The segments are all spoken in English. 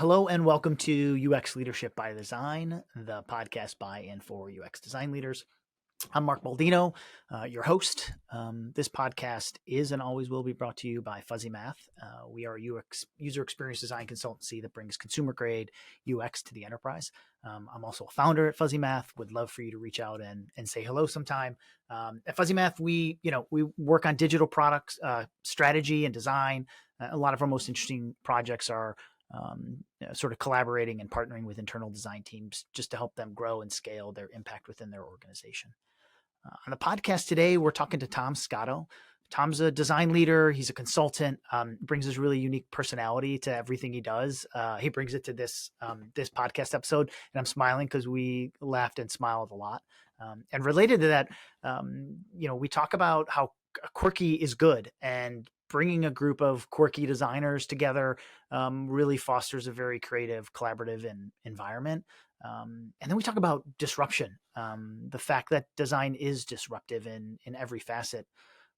Hello and welcome to UX Leadership by Design, the podcast by and for UX design leaders. I'm Mark Baldino, your host. This podcast is and always will be brought to you by Fuzzy Math. We are a UX user experience design consultancy that brings consumer grade UX to the enterprise. I'm also a founder at Fuzzy Math. Would love for you to reach out and say hello sometime. At Fuzzy Math, we work on digital products, strategy and design. A lot of our most interesting projects are sort of collaborating and partnering with internal design teams just to help them grow and scale their impact within their organization. On the podcast today, we're talking to Tom Scotto. Tom's a design leader. He's a consultant, brings his really unique personality to everything he does. He brings it to this podcast episode, and I'm smiling because we laughed and smiled a lot. And related to that, we talk about how Quirky is good, and bringing a group of quirky designers together really fosters a very creative, collaborative environment. And then we talk about disruption, the fact that design is disruptive in every facet.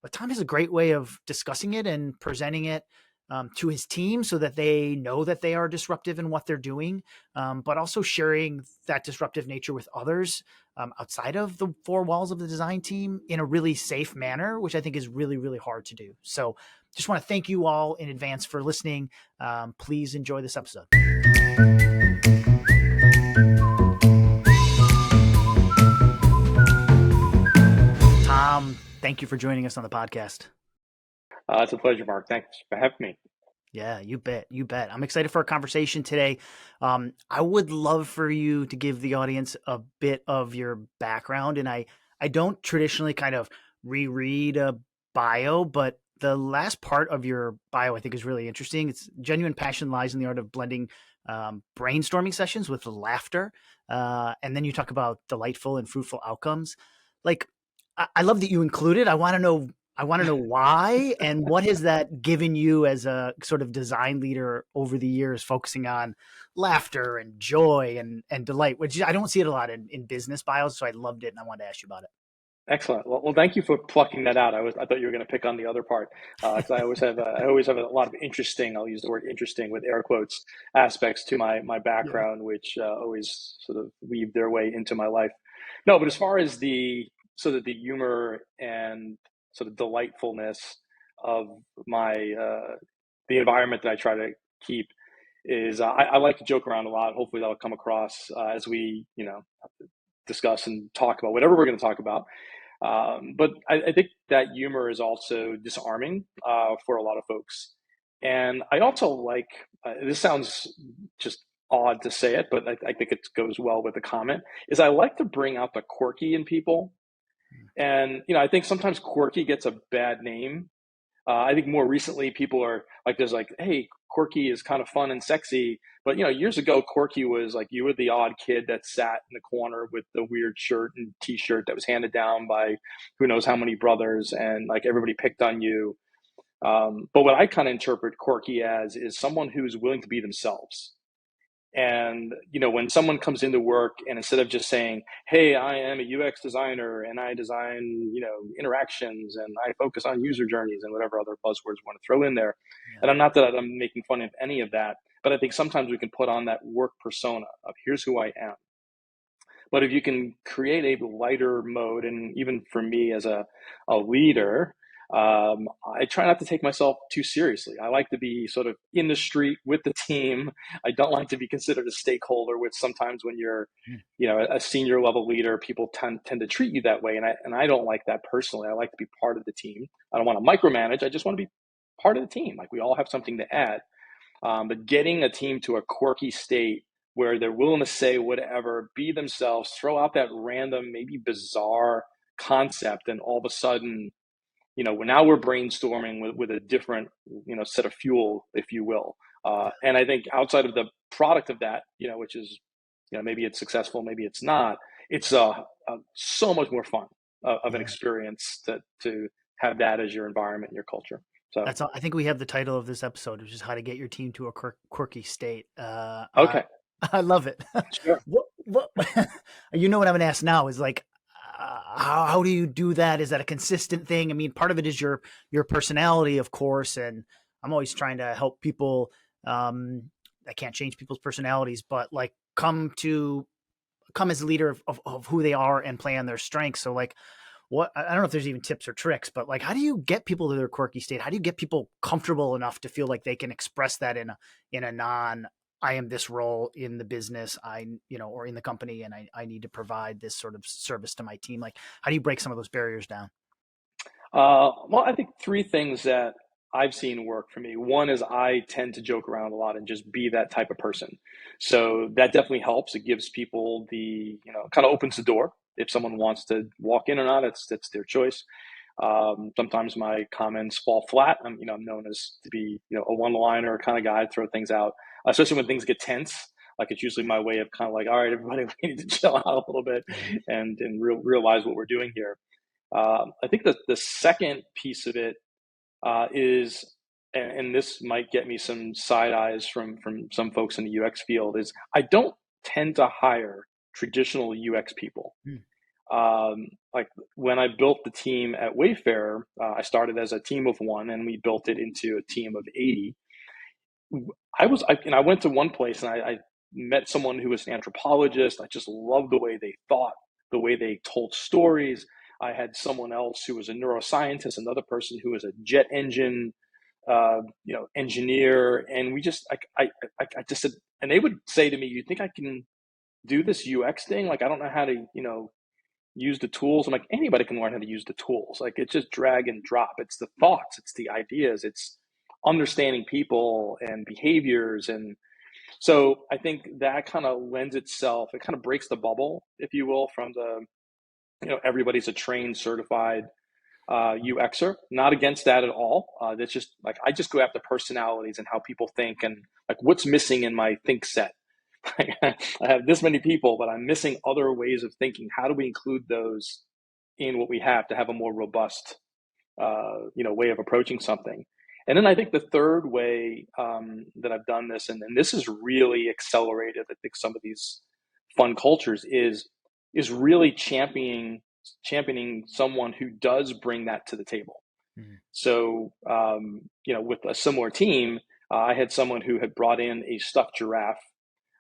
But Tom has a great way of discussing it and presenting it to his team so that they know that they are disruptive in what they're doing, but also sharing that disruptive nature with others outside of the four walls of the design team in a really safe manner, which I think is really, really hard to do. So just want to thank you all in advance for listening. Please enjoy this episode. Tom, thank you for joining us on the podcast. It's a pleasure, Mark. Thanks for having me. Yeah, you bet. You bet. I'm excited for our conversation today. I would love for you to give the audience a bit of your background. And I don't traditionally kind of reread a bio, but the last part of your bio I think is really interesting. It's genuine passion lies in the art of blending brainstorming sessions with laughter. And then you talk about delightful and fruitful outcomes. Like, I love that you included. I want to know why, and what has that given you as a sort of design leader over the years, focusing on laughter and joy and delight, which I don't see it a lot in business bios. So I loved it, and I wanted to ask you about it. Excellent. Well, thank you for plucking that out. I thought you were going to pick on the other part, because I always have a lot of interesting. I'll use the word interesting with air quotes aspects to my background, which always sort of weave their way into my life. No, but as far as the sort of the humor and sort of delightfulness of my the environment that I try to keep is I like to joke around a lot. Hopefully that'll come across as we discuss and talk about whatever we're going to talk about. But I think that humor is also disarming for a lot of folks. And I also like, this sounds just odd to say it, but I think it goes well with the comment, is I like to bring out the quirky in people. And, I think sometimes quirky gets a bad name. I think more recently people are like, there's like, hey, quirky is kind of fun and sexy. But, years ago, quirky was like you were the odd kid that sat in the corner with the weird shirt and t-shirt that was handed down by who knows how many brothers, and like everybody picked on you. But what I kind of interpret quirky as is someone who's willing to be themselves. And, when someone comes into work and instead of just saying, hey, I am a UX designer and I design, interactions and I focus on user journeys and whatever other buzzwords we want to throw in there. Yeah. And I'm not that I'm making fun of any of that, but I think sometimes we can put on that work persona of here's who I am. But if you can create a lighter mode, and even for me as a leader, I try not to take myself too seriously. I like to be sort of in the street with the team. I don't like to be considered a stakeholder, which sometimes when you're, a senior level leader, people tend to treat you that way. And I don't like that personally. I like to be part of the team. I don't want to micromanage. I just want to be part of the team. Like, we all have something to add. But getting a team to a quirky state where they're willing to say whatever, be themselves, throw out that random, maybe bizarre concept, and all of a sudden, now we're brainstorming with a different, set of fuel, if you will. And I think outside of the product of that, which is, maybe it's successful, maybe it's not, it's so much more fun of an experience to have that as your environment and your culture. So That's all. I think we have the title of this episode, which is how to get your team to a quirky state. okay. I love it. Sure. What what I'm going to ask now is like, how do you do that? Is that a consistent thing? I mean, part of it is your personality, of course, and I'm always trying to help people I can't change people's personalities, but like come as a leader of who they are and play on their strengths. So like, what, I don't know if there's even tips or tricks, but like, how do you get people to their quirky state? How do you get people comfortable enough to feel like they can express that in a non, I am this role in the business, or in the company, and I need to provide this sort of service to my team. Like, how do you break some of those barriers down? Well, I think three things that I've seen work for me. One is I tend to joke around a lot and just be that type of person. So that definitely helps. It gives people kind of opens the door. If someone wants to walk in or not, it's their choice. Sometimes my comments fall flat. I'm known as to be, a one-liner kind of guy, throw things out, especially when things get tense. Like it's usually my way of kind of like, all right, everybody, we need to chill out a little bit and realize what we're doing here. I think that the second piece of it is, and this might get me some side eyes from some folks in the UX field, is I don't tend to hire traditional UX people. Like when I built the team at Wayfair, I started as a team of one, and we built it into a team of 80. I went to one place and I met someone who was an anthropologist. I just loved the way they thought, the way they told stories. I had someone else who was a neuroscientist, another person who was a jet engine, engineer, and we just, I just said, and they would say to me, "You think I can do this UX thing? Like, I don't know how to, use the tools." I'm like, anybody can learn how to use the tools. Like, it's just drag and drop. It's the thoughts, it's the ideas, it's understanding people and behaviors. And so I think that kind of lends itself, it kind of breaks the bubble, if you will, from the, everybody's a trained, certified UXer. Not against that at all. That's just like, I just go after personalities and how people think and like what's missing in my think set. I have this many people, but I'm missing other ways of thinking. How do we include those in what we have to have a more robust, way of approaching something? And then I think the third way that I've done this, and this has really accelerated, I think, some of these fun cultures is really championing someone who does bring that to the table. Mm-hmm. So, with a similar team, I had someone who had brought in a stuffed giraffe.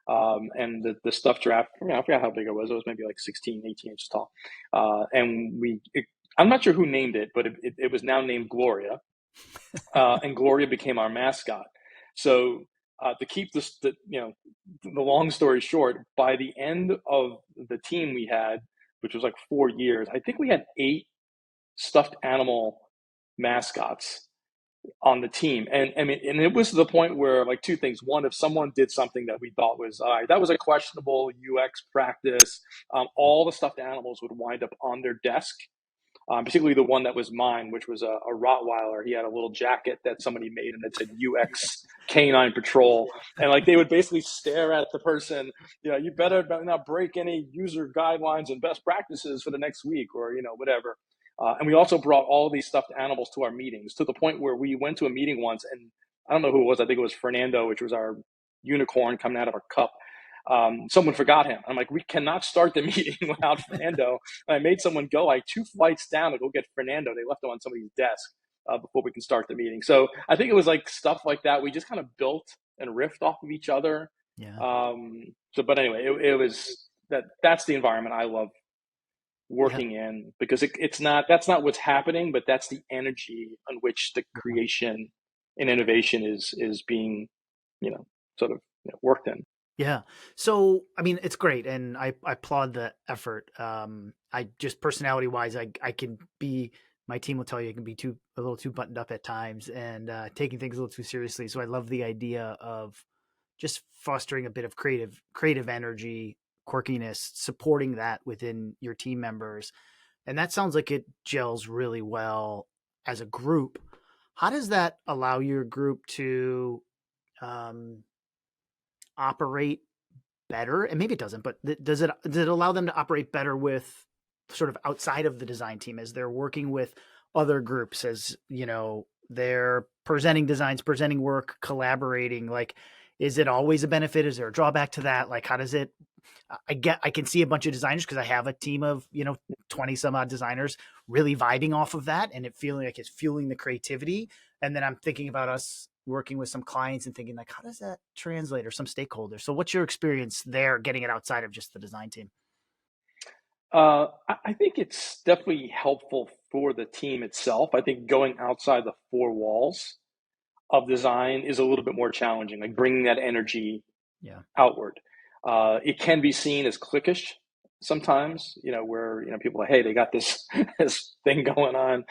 And the stuffed giraffe, I forgot how big it was. It was maybe like 16, 18 inches tall. And I'm not sure who named it, but it was now named Gloria. And Gloria became our mascot. So to keep the long story short, by the end of the team we had, which was like 4 years, I think we had 8 stuffed animal mascots on the team. And I mean, and it was to the point where, like, two things. One, if someone did something that we thought was, all right, that was a questionable UX practice, all the stuffed animals would wind up on their desk. Particularly the one that was mine, which was a Rottweiler. He had a little jacket that somebody made and it said UX Canine Patrol. And like they would basically stare at the person, you better not break any user guidelines and best practices for the next week, or, whatever. And we also brought all these stuffed animals to our meetings, to the point where we went to a meeting once, and I don't know who it was. I think it was Fernando, which was our unicorn coming out of our cup. Someone forgot him. I'm like, we cannot start the meeting without Fernando. And I made someone go like 2 flights down to go get Fernando. They left him on somebody's desk before we can start the meeting. So I think it was like stuff like that. We just kind of built and riffed off of each other. Yeah. But anyway, it was that's the environment I love working in, because that's not what's happening, but that's the energy on which the creation and innovation is being, sort of worked in. Yeah. So, I mean, it's great. And I applaud the effort. I just personality wise, I can be, my team will tell you, I can be a little too buttoned up at times and taking things a little too seriously. So I love the idea of just fostering a bit of creative energy, quirkiness, supporting that within your team members. And that sounds like it gels really well as a group. How does that allow your group to, operate better? And maybe it doesn't, but does it allow them to operate better with sort of outside of the design team as they're working with other groups, as they're presenting designs, presenting work, collaborating? Like, is it always a benefit? Is there a drawback to that? Like, how does it, I can see a bunch of designers, because I have a team of 20 some odd designers really vibing off of that, and it feeling like it's fueling the creativity. And then I'm thinking about us working with some clients and thinking like, how does that translate, or some stakeholders? So what's your experience there getting it outside of just the design team? I think it's definitely helpful for the team itself. I think going outside the four walls of design is a little bit more challenging, like bringing that energy Yeah. outward. It can be seen as cliquish sometimes, where people are, hey, they got this this thing going on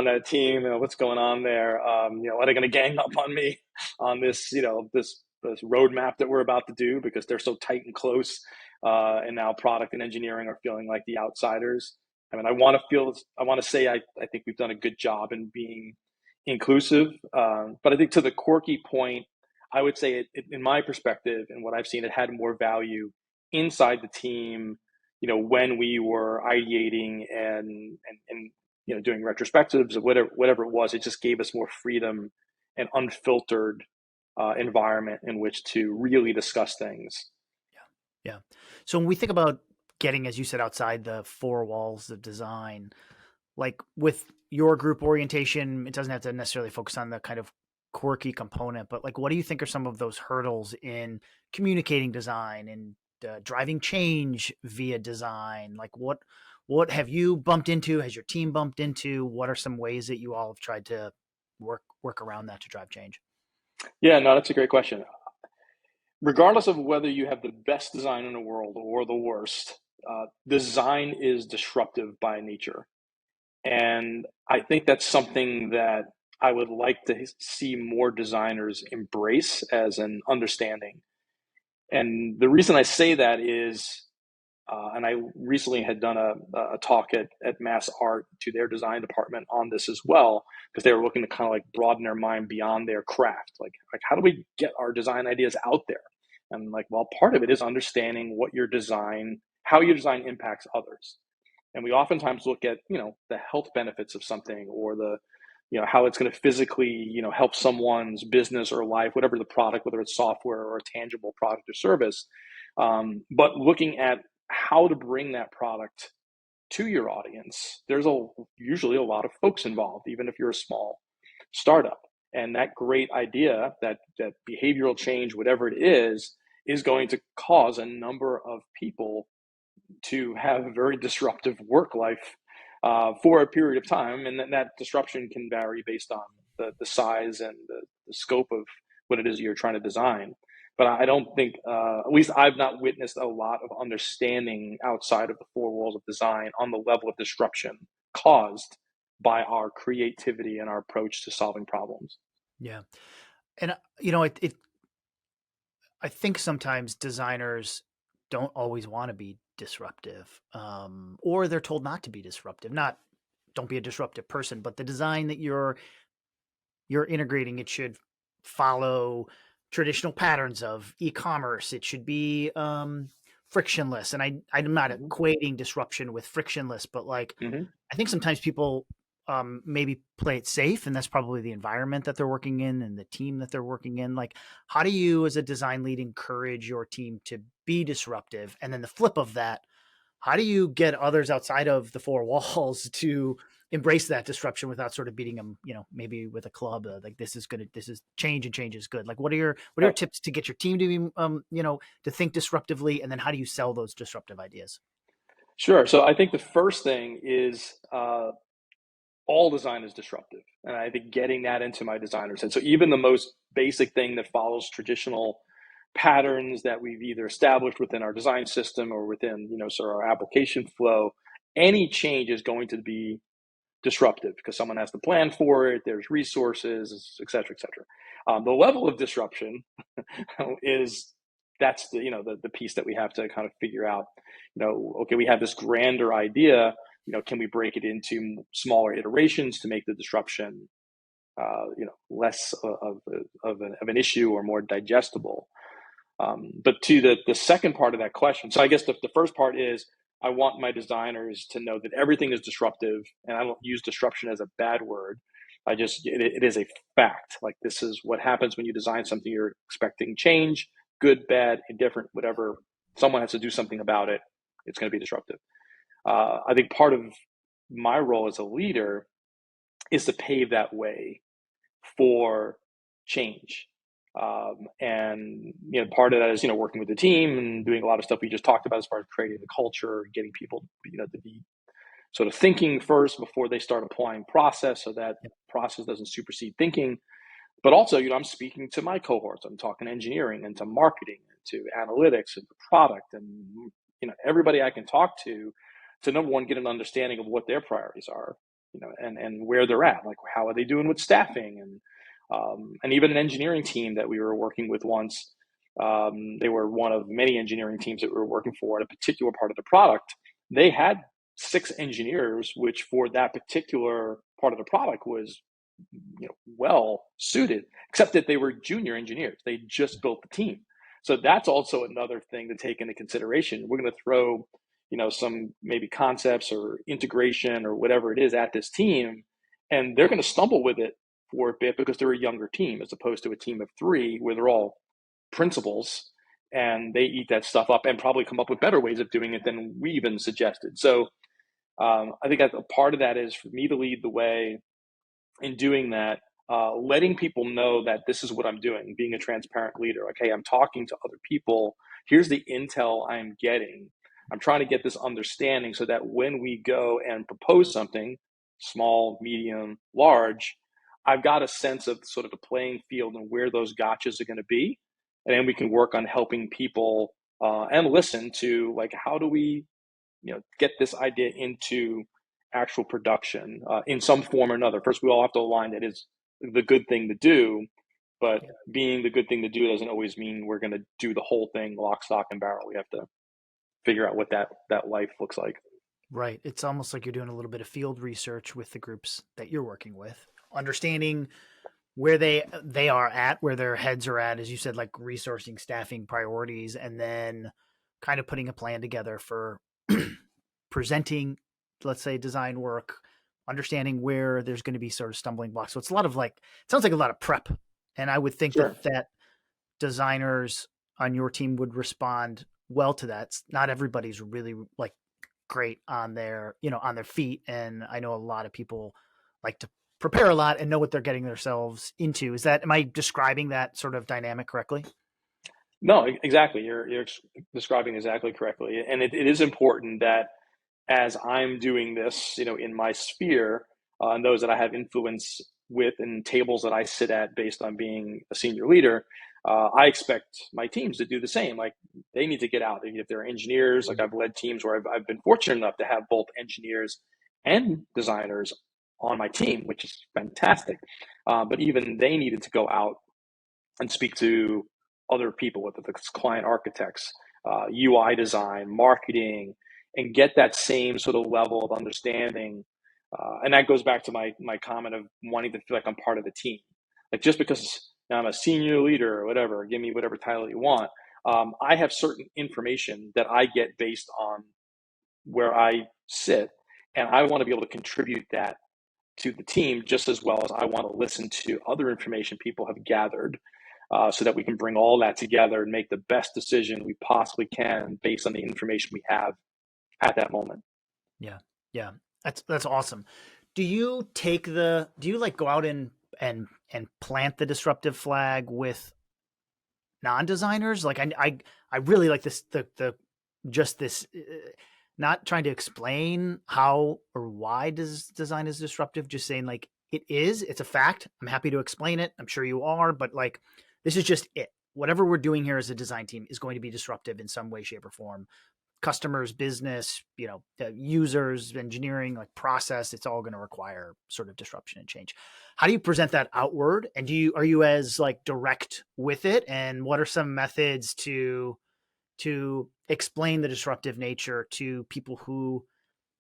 that team. What's going on there? Are they going to gang up on me on this, this roadmap that we're about to do because they're so tight and close, and now product and engineering are feeling like the outsiders. I mean, I want to say I think we've done a good job in being inclusive, but I think to the Quirky point, I would say in my perspective and what I've seen, it had more value inside the team, when we were ideating and doing retrospectives or whatever it was. It just gave us more freedom and unfiltered environment in which to really discuss things. Yeah. So when we think about getting, as you said, outside the four walls of design, like with your group orientation, it doesn't have to necessarily focus on the kind of quirky component, but like, what do you think are some of those hurdles in communicating design and driving change via design? Like what have you bumped into? Has your team bumped into? What are some ways that you all have tried to work around that to drive change? Yeah, no, that's a great question. Regardless of whether you have the best design in the world or the worst, design is disruptive by nature. And I think that's something that I would like to see more designers embrace as an understanding. And the reason I say that is, and I recently had done a talk at Mass Art to their design department on this as well, because they were looking to kind of like broaden their mind beyond their craft. Like how do we get our design ideas out there? And like, well, part of it is understanding how your design impacts others. And we oftentimes look at, the health benefits of something, or how it's going to physically, help someone's business or life, whatever the product, whether it's software or a tangible product or service. But looking at how to bring that product to your audience, there's usually a lot of folks involved, even if you're a small startup. And that great idea, that behavioral change, whatever it is going to cause a number of people to have a very disruptive work life for a period of time. And then that disruption can vary based on the size and the scope of what it is you're trying to design. But I don't think, at least I've not witnessed a lot of understanding outside of the four walls of design on the level of disruption caused by our creativity and our approach to solving problems. Yeah. And I think sometimes designers don't always want to be disruptive, or they're told not to be disruptive. Not don't be a disruptive person, but the design that you're integrating, it should follow traditional patterns of e-commerce. It should be frictionless. And I'm not Mm-hmm. equating disruption with frictionless, but like Mm-hmm. I think sometimes people maybe play it safe, and that's probably the environment that they're working in and the team that they're working in. Like, how do you, as a design lead, encourage your team to be disruptive? And then the flip of that, how do you get others outside of the four walls to embrace that disruption without sort of beating them, maybe with a club, like this is good, this is change, and change is good. Like, what are your tips to get your team to be, to think disruptively, and then how do you sell those disruptive ideas? Sure. So I think the first thing is, all design is disruptive. And I think getting that into my designers. And so even the most basic thing that follows traditional patterns that we've either established within our design system or within, sort of our application flow, any change is going to be disruptive because someone has to plan for it. There's resources, et cetera, et cetera. The level of disruption is that's the piece that we have to kind of figure out. Okay, we have this grander idea. Can we break it into smaller iterations to make the disruption, less of an issue or more digestible? But to the second part of that question, so I guess the first part is I want my designers to know that everything is disruptive, and I don't use disruption as a bad word. It is a fact. Like, this is what happens when you design something. You're expecting change, good, bad, indifferent, whatever. Someone has to do something about it. It's going to be disruptive. I think part of my role as a leader is to pave that way for change. And part of that is working with the team and doing a lot of stuff we just talked about as far as creating the culture, getting people to be sort of thinking first before they start applying process, so that process doesn't supersede thinking. But also, I'm speaking to my cohorts. I'm talking engineering and to marketing and to analytics and to product and everybody I can talk to number one, get an understanding of what their priorities are, and where they're at. Like, how are they doing with staffing? And even an engineering team that we were working with once, they were one of many engineering teams that we were working for at a particular part of the product. They had 6 engineers, which for that particular part of the product was well suited, except that they were junior engineers. They just built the team. So that's also another thing to take into consideration. We're going to throw some maybe concepts or integration or whatever it is at this team, and they're going to stumble with it for a bit because they're a younger team as opposed to a team of 3 where they're all principals, and they eat that stuff up and probably come up with better ways of doing it than we even suggested. So I think that a part of that is for me to lead the way in doing that, letting people know that this is what I'm doing, being a transparent leader. Like, hey, I'm talking to other people. Here's the intel I'm getting. I'm trying to get this understanding so that when we go and propose something, small, medium, large, I've got a sense of sort of the playing field and where those gotchas are going to be. And then we can work on helping people and listen to, like, how do we get this idea into actual production in some form or another. First, we all have to align that is the good thing to do, but being the good thing to do doesn't always mean we're going to do the whole thing lock, stock, and barrel. We have to figure out what that life looks like. Right. It's almost like you're doing a little bit of field research with the groups that you're working with, understanding where they are at, where their heads are at, as you said, like resourcing, staffing, priorities, and then kind of putting a plan together for presenting, let's say, design work, understanding where there's going to be sort of stumbling blocks. So it's a lot of it sounds like a lot of prep. And I would think that designers on your team would respond well to that. Not everybody's really great on their feet. And I know a lot of people like to prepare a lot and know what they're getting themselves into. Am I describing that sort of dynamic correctly? No, exactly. You're describing exactly correctly. And it is important that as I'm doing this, in my sphere, and those that I have influence with and tables that I sit at based on being a senior leader, I expect my teams to do the same. Like, they need to get out. If they're engineers, like, I've led teams where I've been fortunate enough to have both engineers and designers on my team, which is fantastic. But even they needed to go out and speak to other people, whether it's client architects, UI design, marketing, and get that same sort of level of understanding. And that goes back to my comment of wanting to feel like I'm part of the team. Like, just because I'm a senior leader or whatever, give me whatever title you want, I have certain information that I get based on where I sit, and I want to be able to contribute that to the team just as well as I want to listen to other information people have gathered, so that we can bring all that together and make the best decision we possibly can based on the information we have at that moment. Yeah. Yeah. That's awesome. Do you go out and plant the disruptive flag with non-designers? Like, I really like this, not trying to explain how or why design is disruptive, just saying, like, it's a fact. I'm happy to explain it. I'm sure you are, but like, this is just it. Whatever we're doing here as a design team is going to be disruptive in some way, shape, or form. Customers, business, users, engineering, like process, it's all going to require sort of disruption and change. How do you present that outward? And are you as like direct with it? And what are some methods to explain the disruptive nature to people who,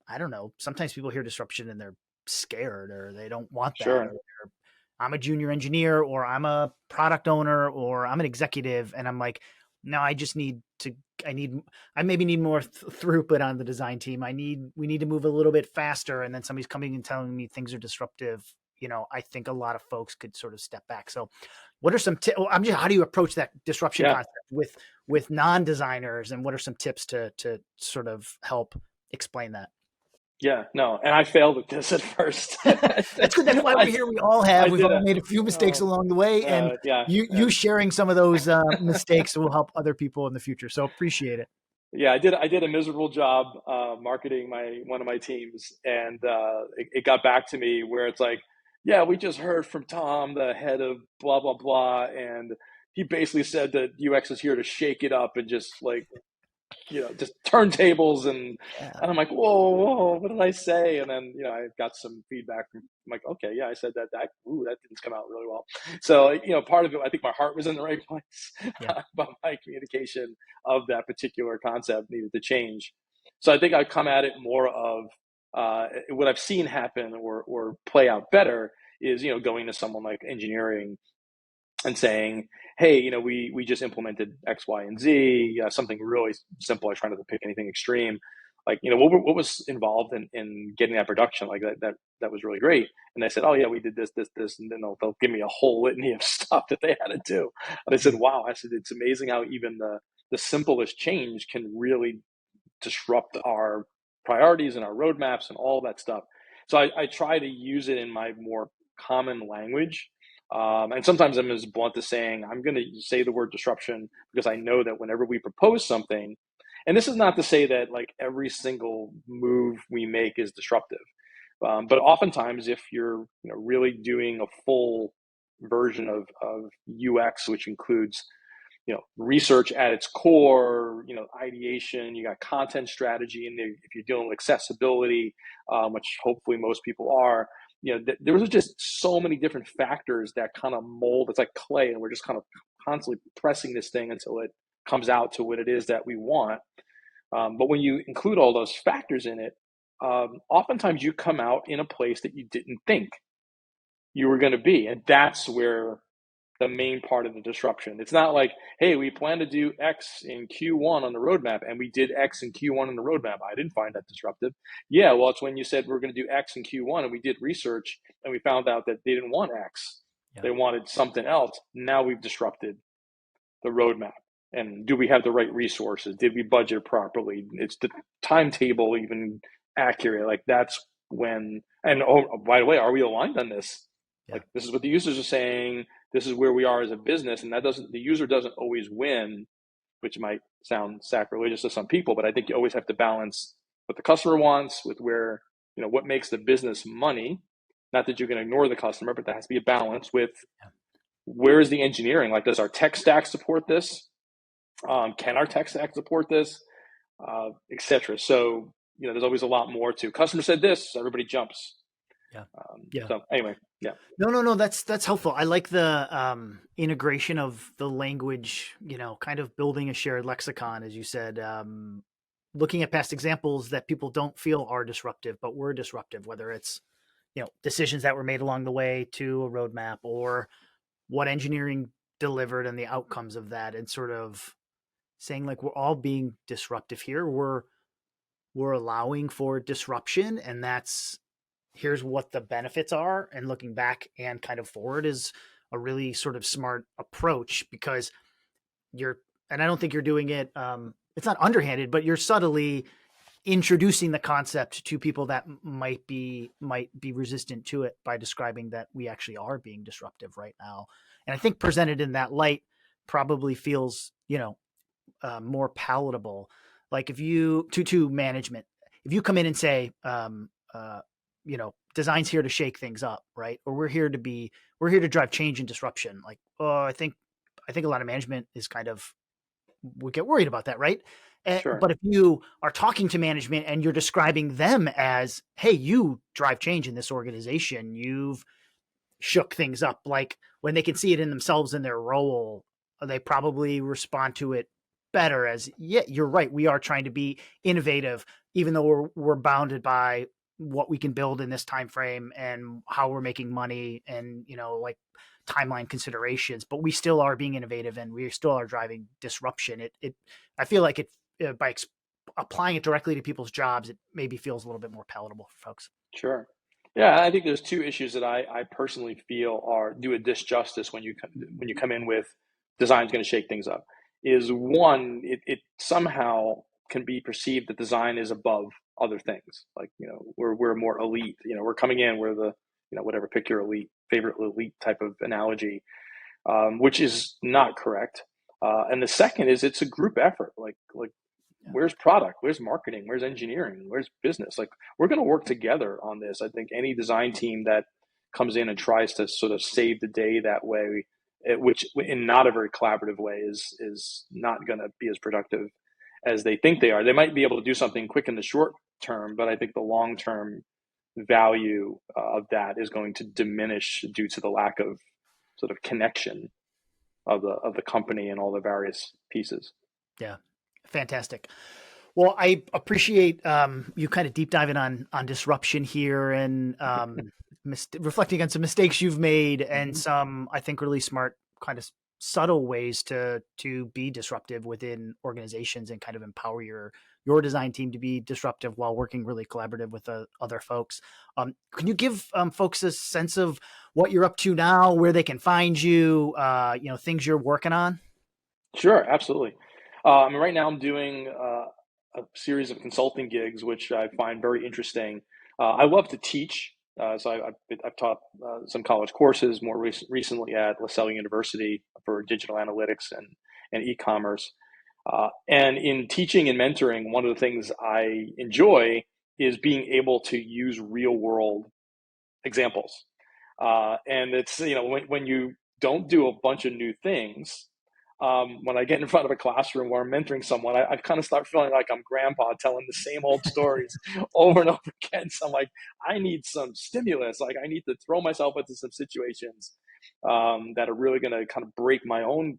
I don't know, sometimes people hear disruption and they're scared or they don't want that. Sure. Or I'm a junior engineer, or I'm a product owner, or I'm an executive. And I'm like, no, I maybe need more throughput on the design team. We need to move a little bit faster. And then somebody's coming and telling me things are disruptive. I think a lot of folks could sort of step back. So what are some how do you approach that disruption concept with non-designers, and what are some tips to sort of help explain that? Yeah, no, and I failed at this at first. That's good. That's why we're I, here. We all have. I We've did all a, made a few mistakes oh, along the way, and yeah, you and sharing some of those mistakes will help other people in the future. So appreciate it. yeah, I did a miserable job marketing one of my teams, and it got back to me where it's like, yeah, we just heard from Tom, the head of blah blah blah, and he basically said that UX is here to shake it up and just like just turntables Yeah. and I'm like, whoa, what did I say? And then, I got some feedback from I'm like, okay, yeah, I said that didn't come out really well. So, part of it, I think my heart was in the right place, Yeah. but my communication of that particular concept needed to change. So I think I come at it more of what I've seen happen or play out better is, going to someone like engineering and saying, hey, we just implemented X, Y, and Z, something really simple. I try not to pick anything extreme. Like, what was involved in getting that production? Like that was really great. And they said, oh yeah, we did this, this, this, and then they'll give me a whole litany of stuff that they had to do. And I said, Mm. wow. I said, it's amazing how even the simplest change can really disrupt our priorities and our roadmaps and all that stuff. So I try to use it in my more common language. And sometimes I'm as blunt as saying, I'm going to say the word disruption because I know that whenever we propose something, and this is not to say that like every single move we make is disruptive, but oftentimes if you're really doing a full version of UX, which includes research at its core, ideation, you got content strategy in there. If you're dealing with accessibility, which hopefully most people are, there was just so many different factors that kind of mold. It's like clay, and we're just kind of constantly pressing this thing until it comes out to what it is that we want. But when you include all those factors in it, oftentimes you come out in a place that you didn't think you were going to be. And that's where the main part of the disruption. It's not like, hey, we plan to do X in Q1 on the roadmap, and we did X in Q1 on the roadmap. I didn't find that disruptive. Yeah, well, it's when you said we're going to do X in Q1, and we did research, and we found out that they didn't want X. Yeah. They wanted something else. Now we've disrupted the roadmap. And do we have the right resources? Did we budget properly? It's the timetable even accurate? Like that's when, and oh, by the way, are we aligned on this? Yeah. Like this is what the users are saying. This is where we are as a business, and the user doesn't always win, which might sound sacrilegious to some people, but I think you always have to balance what the customer wants with where, what makes the business money. Not that you can ignore the customer, but there has to be a balance with Yeah. where is the engineering? Like, does our tech stack support this? Can our tech stack support this? Etc. So, there's always a lot more to customer said this, everybody jumps. Yeah. Yeah. So anyway, yeah. No. That's helpful. I like the integration of the language. Kind of building a shared lexicon, as you said. Looking at past examples that people don't feel are disruptive, but were disruptive, whether it's decisions that were made along the way to a roadmap or what engineering delivered and the outcomes of that, and sort of saying like we're all being disruptive here. We're allowing for disruption, and that's here's what the benefits are, and looking back and kind of forward is a really sort of smart approach, because you're and I don't think you're doing it it's not underhanded, but you're subtly introducing the concept to people that might be resistant to it by describing that we actually are being disruptive right now. And I think presented in that light probably feels more palatable. Like if you to management, if you come in and say design's here to shake things up, right? Or we're here to drive change and disruption. Like, oh, I think a lot of management is kind of would get worried about that, right? Sure. But if you are talking to management and you're describing them as, hey, you drive change in this organization, you've shook things up, like when they can see it in themselves in their role, they probably respond to it better as, yeah, you're right. We are trying to be innovative, even though we're bounded by what we can build in this time frame and how we're making money and like timeline considerations, but we still are being innovative and we still are driving disruption. I feel like it by applying it directly to people's jobs, it maybe feels a little bit more palatable for folks. Sure. Yeah, I think there's two issues that I personally feel do a disjustice when you come in with design's going to shake things up. Is one, it somehow can be perceived that design is above other things. Like, we're more elite. We're coming in, we're the, whatever, pick your favorite elite type of analogy, which is not correct. And the second is it's a group effort. Like where's product, where's marketing, where's engineering, where's business? Like, we're going to work together on this. I think any design team that comes in and tries to sort of save the day that way, which in not a very collaborative way, is not going to be as productive as they think they are. They might be able to do something quick in the short term, but I think the long term value of that is going to diminish due to the lack of sort of connection of the company and all the various pieces. Yeah, fantastic. Well, I appreciate you kind of deep diving on disruption here and reflecting on some mistakes you've made and some, I think, really smart kind of subtle ways to be disruptive within organizations and kind of empower your design team to be disruptive while working really collaborative with other folks. Can you give folks a sense of what you're up to now, where they can find you, things you're working on? Sure, absolutely. Right now I'm doing a series of consulting gigs, which I find very interesting. I love to teach. So I've taught some college courses more recently at LaSalle University for digital analytics and e-commerce. And in teaching and mentoring, one of the things I enjoy is being able to use real world examples. And it's, when you don't do a bunch of new things, when I get in front of a classroom where I'm mentoring someone, I kind of start feeling like I'm grandpa telling the same old stories over and over again. So I'm like, I need some stimulus. Like, I need to throw myself into some situations that are really going to kind of break my own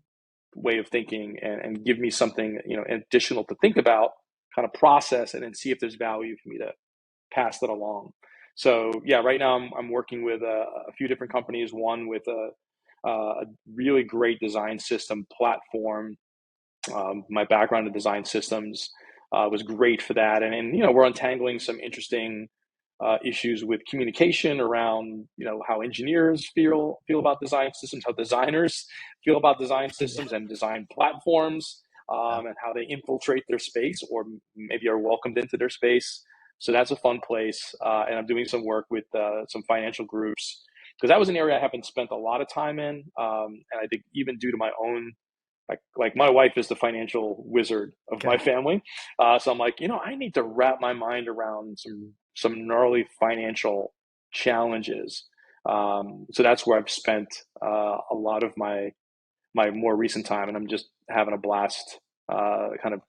way of thinking and give me something, additional to think about, kind of process it and see if there's value for me to pass that along. So yeah, right now I'm working with a few different companies, one with a really great design system platform. My background in design systems was great for that. And we're untangling some interesting issues with communication around, how engineers feel about design systems, how designers feel about design systems and design platforms, and how they infiltrate their space or maybe are welcomed into their space. So that's a fun place. And I'm doing some work with some financial groups, because that was an area I haven't spent a lot of time in. And I think even due to my own, like my wife is the financial wizard of my family. So I'm like, I need to wrap my mind around some gnarly financial challenges. So that's where I've spent a lot of my more recent time. And I'm just having a blast, kind of,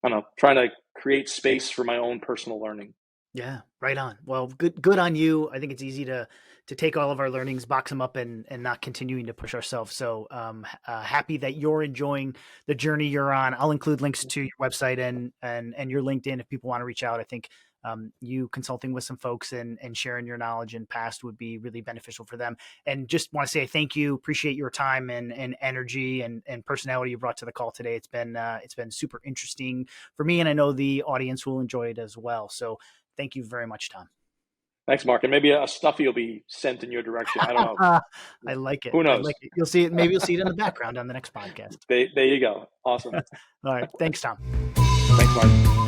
I don't know, trying to create space for my own personal learning. Yeah, right on. Well, good on you. I think it's easy to take all of our learnings, box them up, and not continuing to push ourselves. So happy that you're enjoying the journey you're on. I'll include links to your website and your LinkedIn if people want to reach out. I think you consulting with some folks and sharing your knowledge in past would be really beneficial for them. And just want to say thank you. Appreciate your time and energy and personality you brought to the call today. It's been super interesting for me, and I know the audience will enjoy it as well. So thank you very much, Tom. Thanks, Mark. And maybe a stuffy will be sent in your direction. I don't know. I like it. Who knows? I like it. You'll see it. Maybe you'll see it in the background on the next podcast. There you go. Awesome. All right. Thanks, Tom. Thanks, Mark.